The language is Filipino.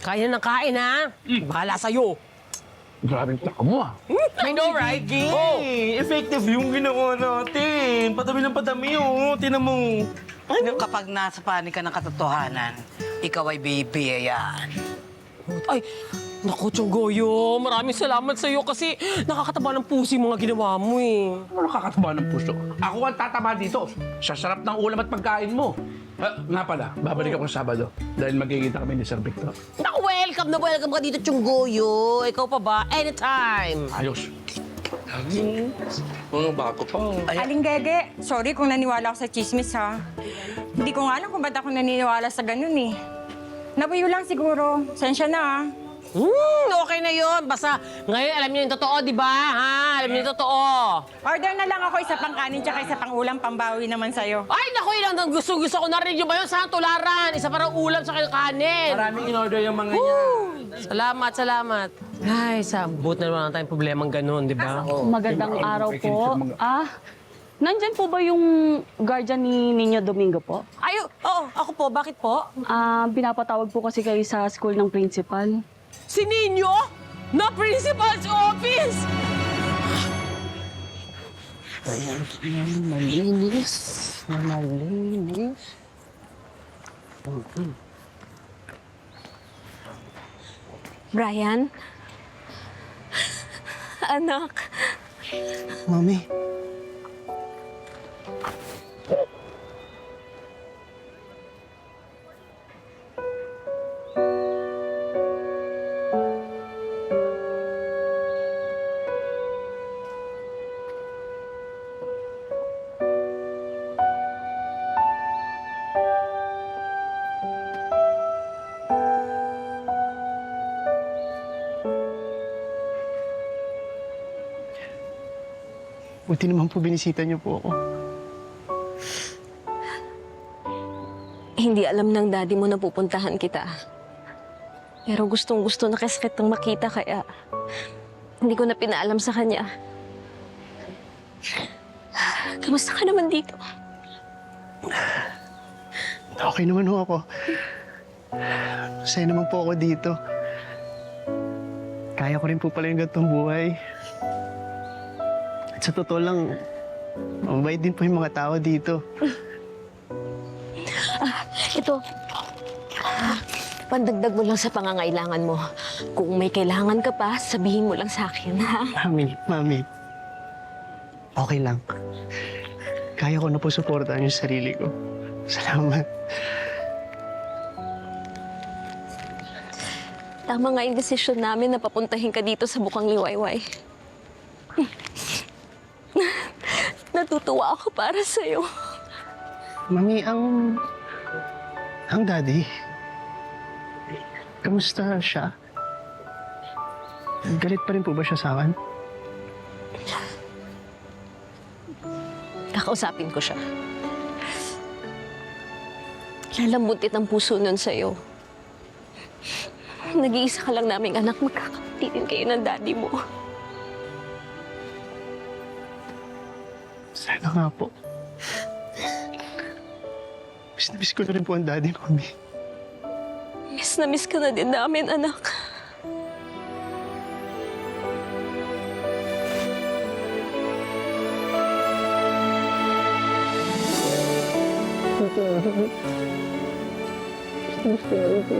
Kain na ng kain, ha? Bahala sa'yo. Grabing taka mo ah. I know, right? Hey, effective yung ginawa natin. Padami ng padami, oh. Tinan mo. Kapag nasa panig ka ng katotohanan, ikaw ay bibiyayaan. Ay, naku, Chonggoyo. Maraming salamat sa'yo kasi nakakataba ng puso yung mga ginawa mo, eh. Ano nakakataba ng puso? Ako ang tataba dito. Sa sarap ng ulam at pagkain mo. Nga pala, babalik ako sa Sabado dahil magkikita kami ni Sir Victor. Naku, welcome ka dito, Chonggoyo. Ikaw pa ba? Anytime. Ayos. Mga bago pa. Aling Gege, sorry kung naniwala ako sa chismis, ha? Hindi ko nga alam kung ba't ako naniniwala sa ganun, eh. Nabuyo lang siguro. Sensya na, ha? Okay na yun. Basta ngayon alam niyo yung totoo, di ba? Ha? Alam niyo yung totoo. Order na lang ako isa pang kanin tsaka isa pang ulam, pambawi naman sa'yo. Ay, naku, yun ang gusto ko. Narinig niyo ba yun? Saan tularan? Isa parang ulam sa kanin. Maraming in-order yung mga niya. Salamat. Ay, sabot na naman tayong problemang ganun, di ba? Magandang araw po. Nandyan po ba yung guardian ni Nino Domingo po? Ay, oo, ako po. Bakit po? Pinapatawag po kasi kayo sa school ng principal. Si Nino? Na principal's office! Malinis. Brian? Anak? Mami. Buti naman po binisita niyo po ako. Hindi alam ng daddy mo na pupuntahan kita. Pero gustong-gusto na kasi kitang makita kaya hindi ko na pinaalam sa kanya. Kamusta ka naman dito? Okay naman ho ako. Masaya naman po ako dito. Kaya ko rin po pala yung gantong buhay. At sa totoo lang, mabait din po yung mga tao dito. Ito, pandagdag mo lang sa pangangailangan mo. Kung may kailangan ka pa, sabihin mo lang sa akin, ha? Mami, okay lang. Kaya ko na po suportahan yung sarili ko. Salamat. Tama nga yung desisyon namin na papuntahin ka dito sa Bukang Liwayway. Natutuwa ako para sa'yo. Mami, ang daddy, kamusta siya? Galit pa rin po ba siya sa akin? Kakausapin ko siya. Lalambutit ang puso nun sa'yo. Nag-iisa ka lang naming anak, magkakapatitin kayo ng daddy mo. Sana nga po. Miss na miss ko na rin po ang daddy, Mami. Miss na miss ka na din namin, anak. Miss na miss ko na rin po.